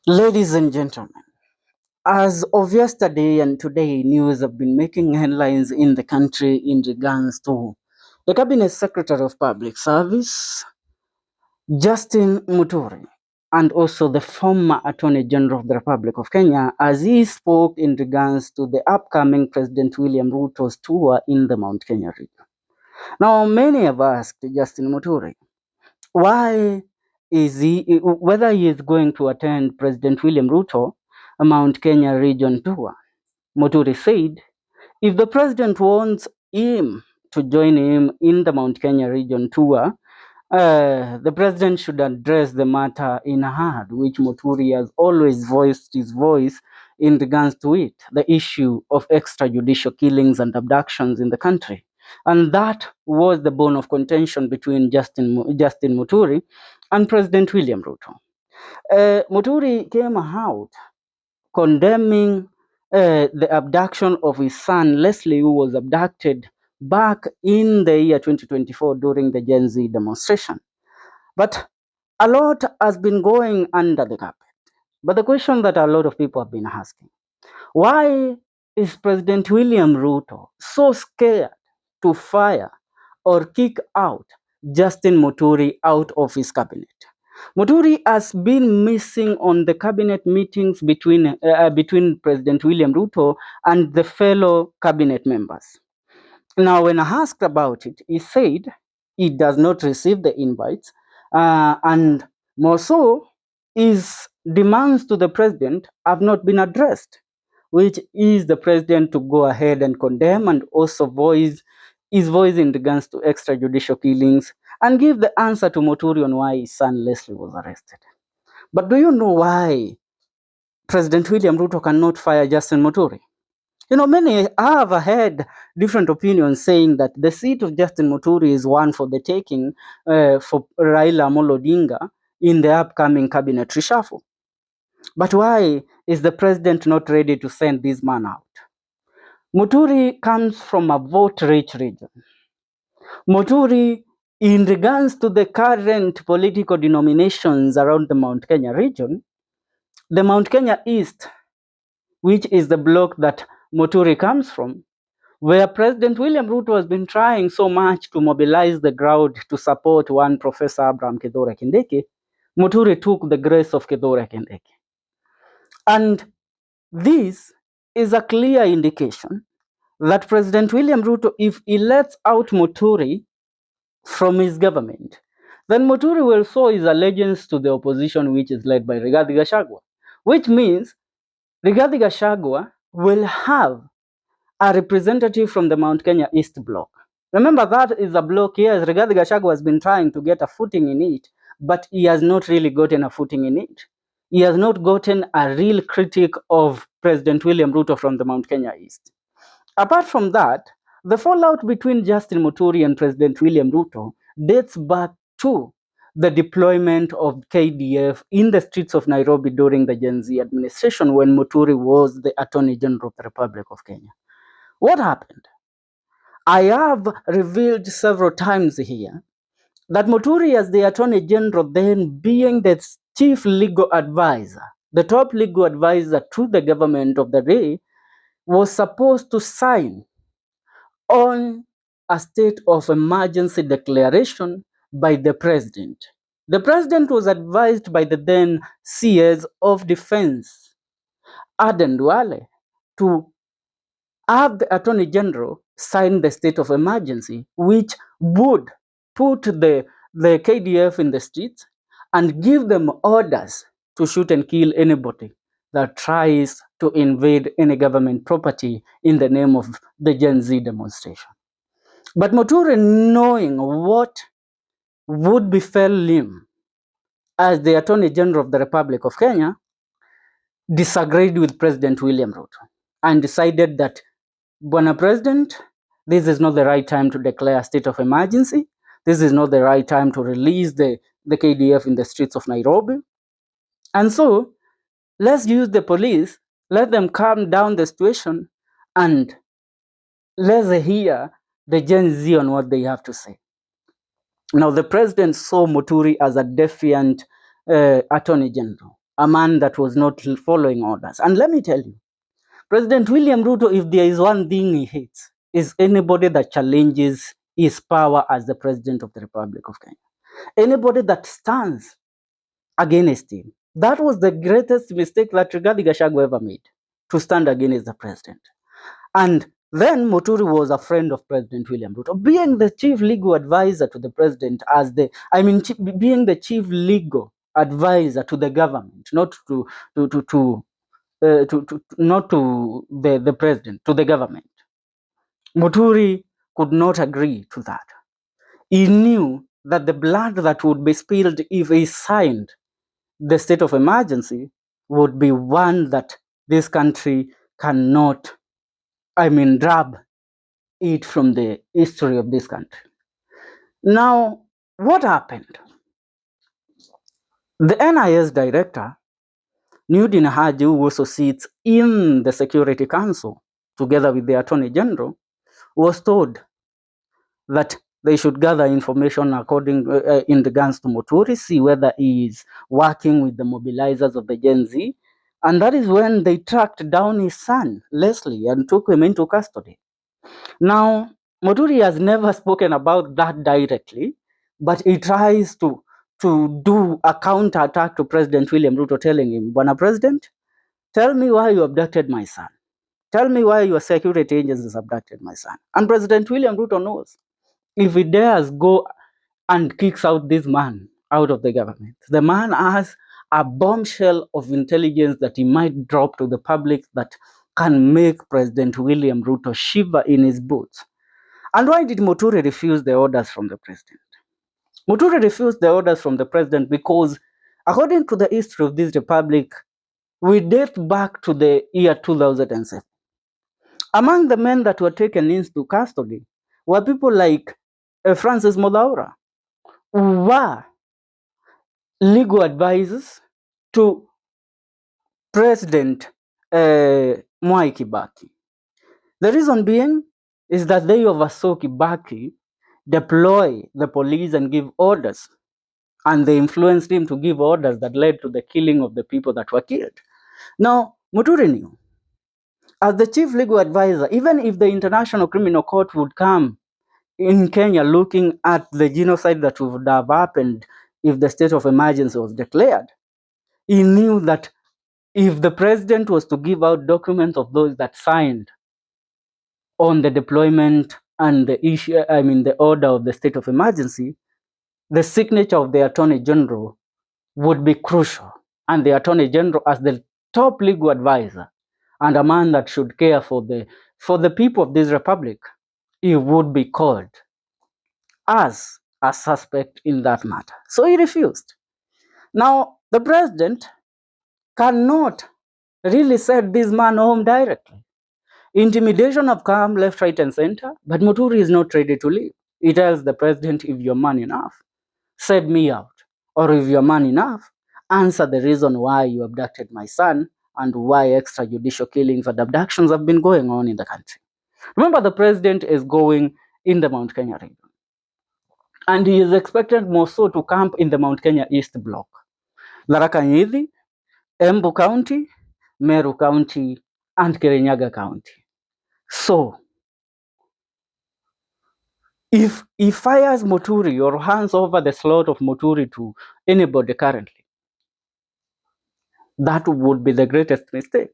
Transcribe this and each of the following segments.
Ladies and gentlemen, as of yesterday and today, news have been making headlines in the country in regards to the Cabinet Secretary of Public Service, Justin Muturi, and also the former Attorney General of the Republic of Kenya, as he spoke in regards to the upcoming President William Ruto's tour in the Mount Kenya region. Now, many have asked Justin Muturi, why is whether he is going to attend President William Ruto a Mount Kenya region tour. Muturi said if the president wants him to join him in the Mount Kenya region tour, the president should address the matter in hand, which Muturi has always voiced his voice in regards to it, the issue of extrajudicial killings and abductions in the country. And that was the bone of contention between Justin Muturi and President William Ruto. Muturi came out condemning the abduction of his son Leslie, who was abducted back in the year 2024 during the Gen Z demonstration. But a lot has been going under the carpet. But the question that a lot of people have been asking, why is President William Ruto so scared to fire or kick out Justin Muturi out of his cabinet? Muturi has been missing on the cabinet meetings between President William Ruto and the fellow cabinet members. Now, when asked about it, he said he does not receive the invites, and more so, his demands to the president have not been addressed, which is the president to go ahead and condemn and also voice his voice in regards to extrajudicial killings and give the answer to Muturi on why his son Leslie was arrested. But do you know why President William Ruto cannot fire Justin Muturi? You know, many have had different opinions saying that the seat of Justin Muturi is one for the taking for Raila Amolo Odinga in the upcoming cabinet reshuffle. But why is the president not ready to send this man out? Muturi comes from a vote-rich region. Muturi, in regards to the current political denominations around the Mount Kenya region, the Mount Kenya East, which is the block that Muturi comes from, where President William Ruto has been trying so much to mobilize the crowd to support one Professor Abraham Kithure Kindiki, Muturi took the grace of Kithure Kindiki. And this is a clear indication that President William Ruto, if he lets out Muturi from his government, then Muturi will show his allegiance to the opposition, which is led by Rigathi Gachagua, which means Rigathi Gachagua will have a representative from the Mount Kenya East block. Remember, that is a block, yes, Rigathi Gachagua has been trying to get a footing in it, but he has not really gotten a footing in it. He has not gotten a real critic of President William Ruto from the Mount Kenya East. Apart from that, the fallout between Justin Muturi and President William Ruto dates back to the deployment of KDF in the streets of Nairobi during the Gen Z administration when Muturi was the Attorney General of the Republic of Kenya. What happened? I have revealed several times here that Muturi, as the Attorney General, then being the chief legal advisor, the top legal advisor to the government of the day, was supposed to sign on a state of emergency declaration by the president. The president was advised by the then CS of Defense, Aden Duale, to have the Attorney General sign the state of emergency, which would put the KDF in the streets and give them orders to shoot and kill anybody that tries to invade any government property in the name of the Gen Z demonstration. But Muturi, knowing what would befell him as the Attorney General of the Republic of Kenya, disagreed with President William Ruto and decided that, Bwana President, this is not the right time to declare a state of emergency. This is not the right time to release the KDF in the streets of Nairobi. And so, let's use the police, let them calm down the situation, and let's hear the Gen Z on what they have to say. Now, the president saw Muturi as a defiant Attorney General. a man that was not following orders. And let me tell you, President William Ruto, if there is one thing he hates, is anybody that challenges his power as the President of the Republic of Kenya. Anybody that stands against him. That was the greatest mistake that Rigathi Gachagua ever made, to stand against the president. And then MUTURI was a friend of President William Ruto, being the chief legal advisor to the president, being the chief legal advisor to the government, not not to the president, to the government. MUTURI could not agree to that. He knew that the blood that would be spilled if he signed the state of emergency would be one that this country cannot, drab it from the history of this country. Now, what happened? The NIS director, Newdin Haji, who also sits in the Security Council together with the Attorney General, was told that they should gather information in regards to MUTURI, see whether he is working with the mobilizers of the Gen Z. And that is when they tracked down his son, Leslie, and took him into custody. Now, MUTURI has never spoken about that directly, but he tries to do a counterattack to President William Ruto, telling him, Bwana President, tell me why you abducted my son. Tell me why your security agencies abducted my son. And President William Ruto knows, if he dares go and kicks out this man out of the government, the man has a bombshell of intelligence that he might drop to the public that can make President William Ruto shiver in his boots. And why did MUTURI refuse the orders from the president? MUTURI refused the orders from the president because, according to the history of this republic, we date back to the year 2007. Among the men that were taken into custody were people like Francis Modaura, who were legal advisors to President Mwai Kibaki. The reason being is that they oversaw Kibaki deploy the police and give orders, and they influenced him to give orders that led to the killing of the people that were killed. Now, MUTURI knew, as the chief legal advisor, even if the International Criminal Court would come in Kenya looking at the genocide that would have happened if the state of emergency was declared, he knew that if the president was to give out documents of those that signed on the deployment and the order of the state of emergency, the signature of the Attorney General would be crucial. And the Attorney General, as the top legal advisor and a man that should care for the people of this republic, he would be called as a suspect in that matter. So he refused. Now, the president cannot really set this man home directly. Intimidation have come left, right, and center, but MUTURI is not ready to leave. He tells the president, if you're man enough, set me out. Or if you're man enough, answer the reason why you abducted my son and why extrajudicial killings and abductions have been going on in the country. Remember, the president is going in the Mt.Kenya region. And he is expected more so to camp in the Mt.Kenya East Block. Tharaka Nithi, Embu County, Meru County, and Kirinyaga County. So, if he fires MUTURI or hands over the slot of MUTURI to anybody currently, that would be the greatest mistake.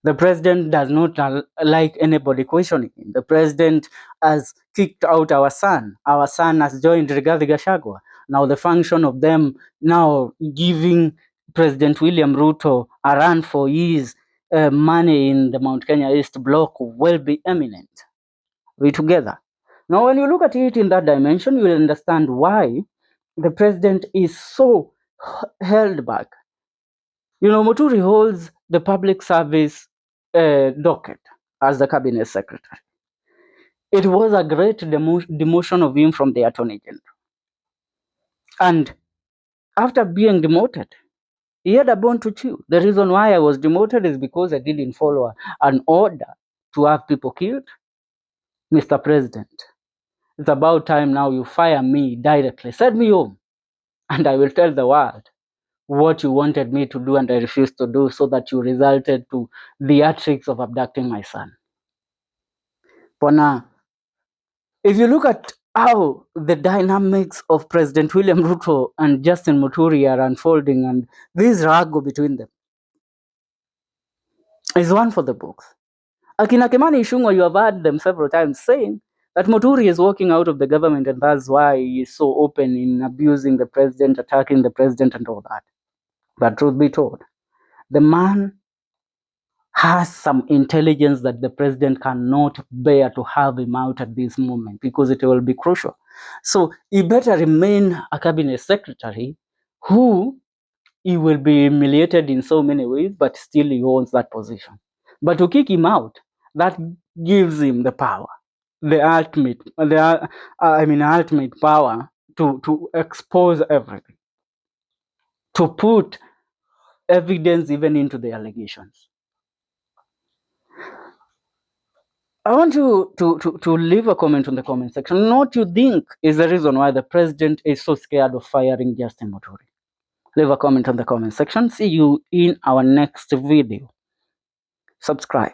The president does not like anybody questioning him. The president has kicked out our son. Our son has joined Rigathi Gachagua. Now the function of them now giving President William Ruto a run for his money in the Mt.Kenya East Block will be eminent. We together. Now when you look at it in that dimension, you will understand why the president is so held back. MUTURI holds the public service docket as the cabinet secretary. It was a great demotion of him from the Attorney General. And after being demoted, he had a bone to chew. The reason why I was demoted is because I didn't follow an order to have people killed. Mr. President, it's about time now you fire me directly. Send me home, and I will tell the world what you wanted me to do and I refused to do, so that you resulted to the theatrics of abducting my son. For now, if you look at how the dynamics of President William Ruto and Justin MUTURI are unfolding, and this struggle between them is one for the books. Akina Kimani Ichung'wah, you have heard them several times saying that MUTURI is walking out of the government and that's why he is so open in abusing the president, attacking the president and all that. But truth be told, the man has some intelligence that the president cannot bear to have him out at this moment, because it will be crucial. So he better remain a cabinet secretary who he will be humiliated in so many ways, but still he owns that position. But to kick him out, that gives him the power, the ultimate, ultimate power to expose everything, to put evidence even into the allegations. I want you to leave a comment on the comment section. What you think is the reason why the president is so scared of firing Justin MUTURI? Leave a comment on the comment section. See you in our next video. Subscribe.